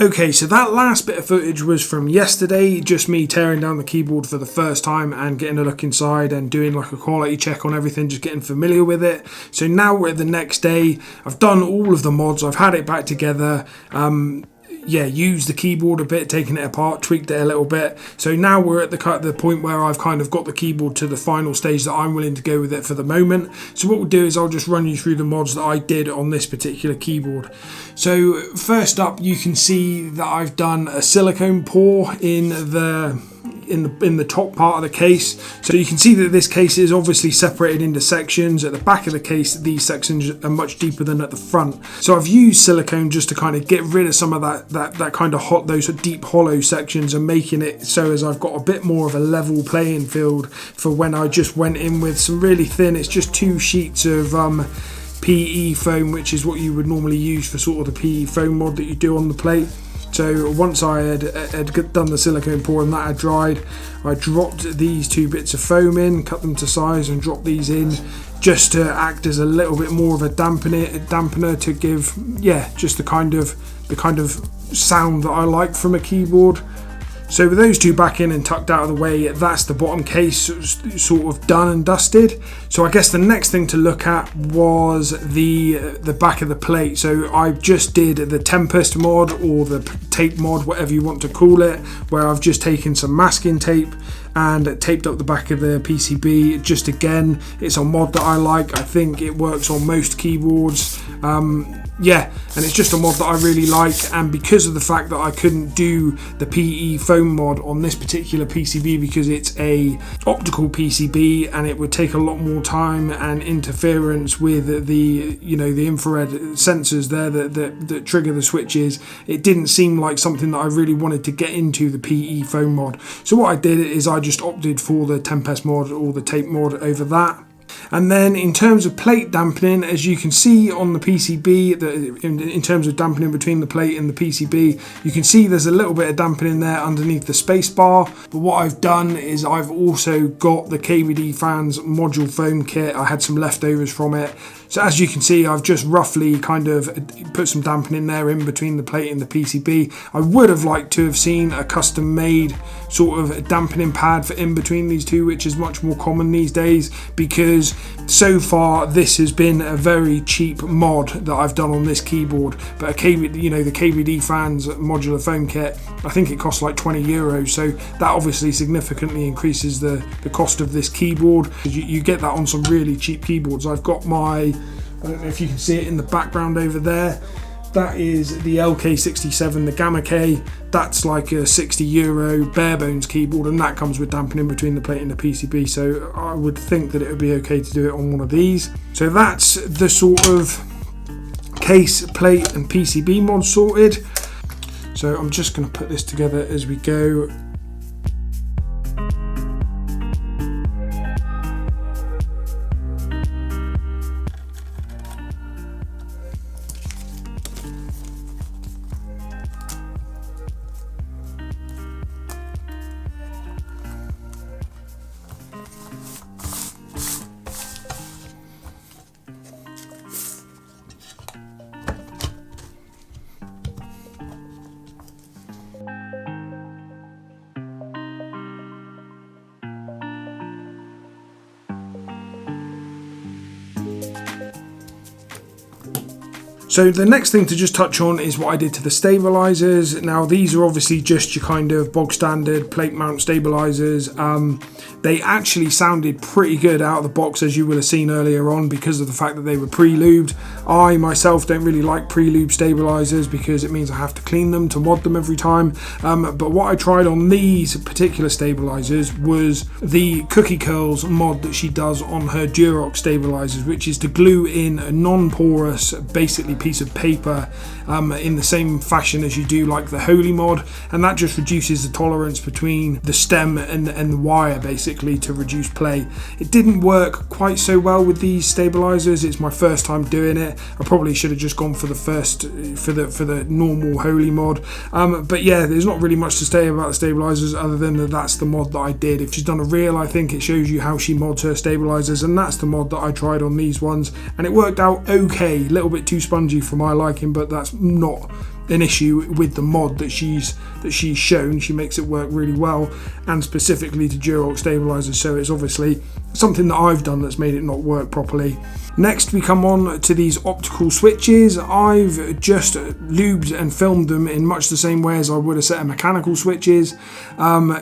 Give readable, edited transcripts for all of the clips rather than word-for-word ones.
Okay, so that last bit of footage was from yesterday, just me tearing down the keyboard for the first time and getting a look inside and doing like a quality check on everything, just getting familiar with it. So now we're the next day. I've done all of the mods, I've had it back together. Used the keyboard a bit, taken it apart, tweaked it a little bit. So now we're at the point where I've kind of got the keyboard to the final stage that I'm willing to go with it for the moment. So what we'll do is I'll just run you through the mods that I did on this particular keyboard. So first up, you can see that I've done a silicone pour in the top part of the case. So you can see that this case is obviously separated into sections. At the back of the case, these sections are much deeper than at the front. So I've used silicone just to kind of get rid of some of that kind of those deep hollow sections, and making it so as I've got a bit more of a level playing field for when I just went in with some really thin, it's just 2 sheets of PE foam, which is what you would normally use for sort of the PE foam mod that you do on the plate. So once I had done the silicone pour and that had dried, I dropped these 2 bits of foam in, cut them to size and dropped these in just to act as a little bit more of a dampener to give, just the kind of sound that I like from a keyboard. So with those 2 back in and tucked out of the way, that's the bottom case sort of done and dusted. So I guess the next thing to look at was the back of the plate. So I just did the Tempest mod, or the tape mod, whatever you want to call it, where I've just taken some masking tape and taped up the back of the PCB. Just again, it's a mod that I like. I think it works on most keyboards. And it's just a mod that I really like, and because of the fact that I couldn't do the PE foam mod on this particular PCB because it's a optical PCB and it would take a lot more time and interference with the infrared sensors there that trigger the switches, it didn't seem like something that I really wanted to get into, the PE foam mod. So what I did is I just opted for the Tempest mod or the tape mod over that. And then in terms of plate dampening, as you can see on the PCB, in terms of dampening between the plate and the PCB, you can see there's a little bit of dampening there underneath the space bar. But what I've done is I've also got the KBDFans Module Foam Kit. I had some leftovers from it. So as you can see, I've just roughly kind of put some dampening there in between the plate and the PCB. I would have liked to have seen a custom made sort of dampening pad for in between these two, which is much more common these days, because so far this has been a very cheap mod that I've done on this keyboard. But the KBDFans Modular Foam Kit, I think it costs like €20, so that obviously significantly increases the cost of this keyboard. You get that on some really cheap keyboards. I've got I don't know if you can see it in the background over there. That is the LK67, the Gamma K. That's like a €60 bare bones keyboard, and that comes with dampening between the plate and the PCB. So I would think that it would be okay to do it on one of these. So that's the sort of case, plate and PCB mod sorted. So I'm just going to put this together as we go. So the next thing to just touch on is what I did to the stabilizers. Now these are obviously just your kind of bog standard plate mount stabilizers. They actually sounded pretty good out of the box, as you will have seen earlier on, because of the fact that they were pre-lubed. I myself don't really like pre-lube stabilizers because it means I have to clean them to mod them every time. But what I tried on these particular stabilizers was the Cookie Curls mod that she does on her Durox stabilizers, which is to glue in a non-porous, basically piece of paper in the same fashion as you do like the Holy mod, and that just reduces the tolerance between the stem and the wire, basically, to reduce play. It didn't work quite so well with these stabilizers. It's my first time doing it. I probably should have just gone for the normal Holy mod, but yeah, there's not really much to say about the stabilizers other than that's the mod that I did. If she's done a reel, I think it shows you how she mods her stabilizers, and that's the mod that I tried on these ones, and it worked out okay. A little bit too spongy for my liking, but that's not an issue with the mod that she's shown. She makes it work really well, and specifically to Durox stabilizers, so it's obviously something that I've done that's made it not work properly. Next we come on to these optical switches. I've just lubed and filmed them in much the same way as I would a set of mechanical switches.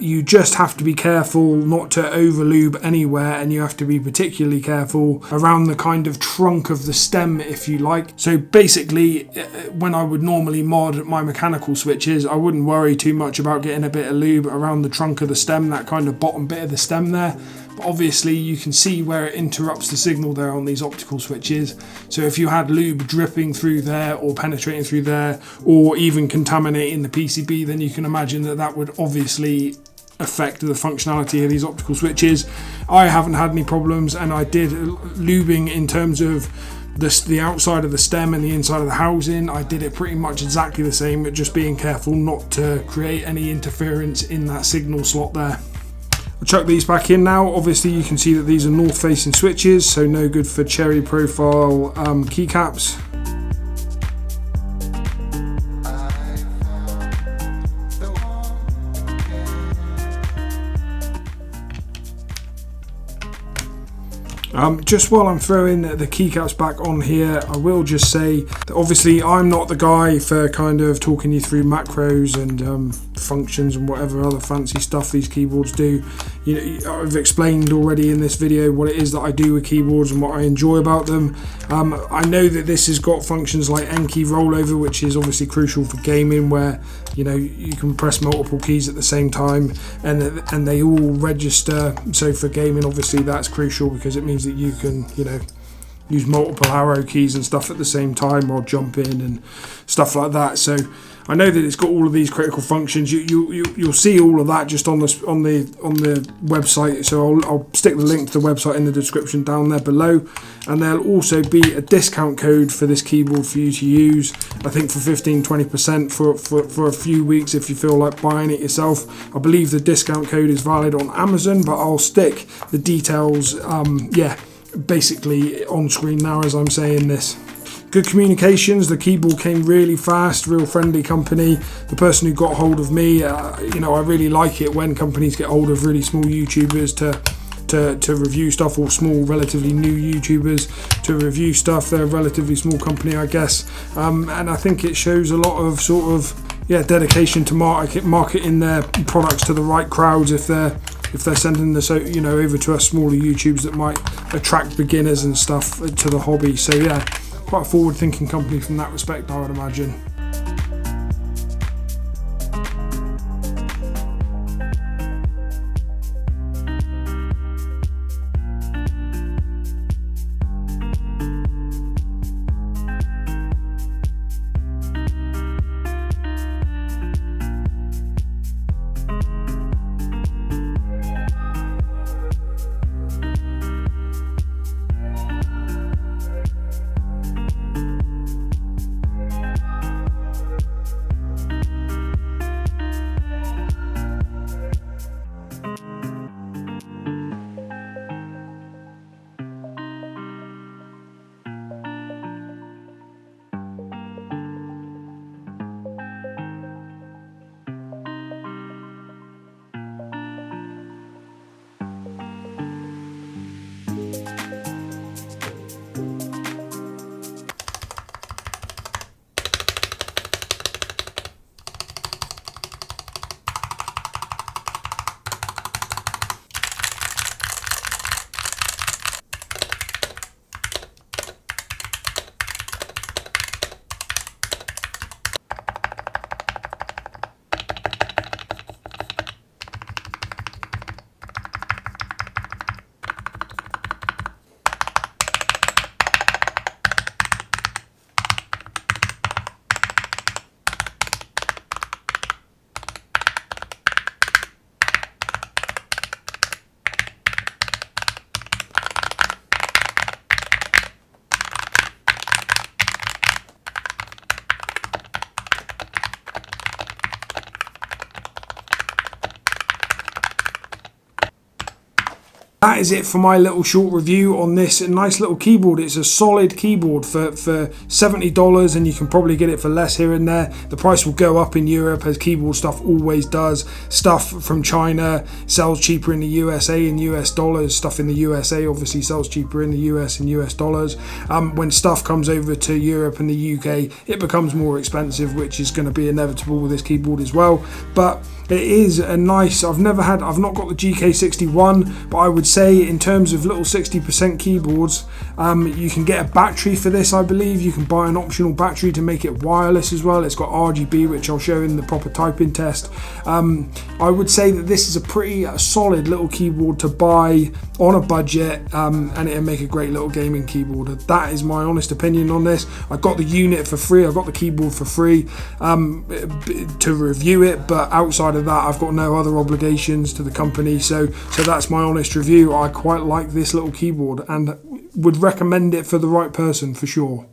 You just have to be careful not to over lube anywhere, and you have to be particularly careful around the kind of trunk of the stem, if you like. So basically, when I would normally mod my mechanical switches, I wouldn't worry too much about getting a bit of lube around the trunk of the stem, that kind of bottom bit of the stem there. But obviously you can see where it interrupts the signal there on these optical switches. So if you had lube dripping through there or penetrating through there, or even contaminating the PCB, then you can imagine that that would obviously affect the functionality of these optical switches. I haven't had any problems, and I did lubing in terms of the outside of the stem and the inside of the housing. I did it pretty much exactly the same, but just being careful not to create any interference in that signal slot there. I'll chuck these back in now. Obviously you can see that these are north facing switches, so no good for cherry profile keycaps. Just while I'm throwing the keycaps back on here, I will just say that obviously I'm not the guy for kind of talking you through macros and functions and whatever other fancy stuff these keyboards do. You know, I've explained already in this video what it is that I do with keyboards and what I enjoy about them. I know that this has got functions like N-key rollover, which is obviously crucial for gaming, where you know you can press multiple keys at the same time and they all register. So for gaming, obviously that's crucial because it means that you can, you know, use multiple arrow keys and stuff at the same time, or jump in and stuff like that. So I know that it's got all of these critical functions. You'll see all of that just on the website. So I'll stick the link to the website in the description down there below, and there'll also be a discount code for this keyboard for you to use. I think for 15-20% for a few weeks if you feel like buying it yourself. I believe the discount code is valid on Amazon, but I'll stick the details basically on screen now as I'm saying this. Good communications. The keyboard came really fast, real friendly company. The person who got hold of me, you know, I really like it when companies get hold of really small YouTubers to review stuff, or small, relatively new YouTubers to review stuff. They're a relatively small company, I guess, and I think it shows a lot of sort of dedication to marketing their products to the right crowds. If they're sending this, you know, over to us smaller YouTubers that might attract beginners and stuff to the hobby. So yeah, quite a forward-thinking company from that respect, I would imagine. That is it for my little short review on this nice little keyboard. It's a solid keyboard for $70, and you can probably get it for less here and there. The price will go up in Europe, as keyboard stuff always does. Stuff from China sells cheaper in the USA in US dollars. Stuff in the USA obviously sells cheaper in the US in US dollars. When stuff comes over to Europe and the UK, it becomes more expensive, which is going to be inevitable with this keyboard as well. But it is a nice, I've not got the GK61, but I would say in terms of little 60% keyboards, you can get a battery for this, I believe. You can buy an optional battery to make it wireless as well. It's got RGB, which I'll show in the proper typing test. I would say that this is a pretty solid little keyboard to buy on a budget, and it'll make a great little gaming keyboard. That is my honest opinion on this. I got the unit for free, I got the keyboard for free to review it, but outside of that, I've got no other obligations to the company, so that's my honest review. I quite like this little keyboard and would recommend it for the right person for sure.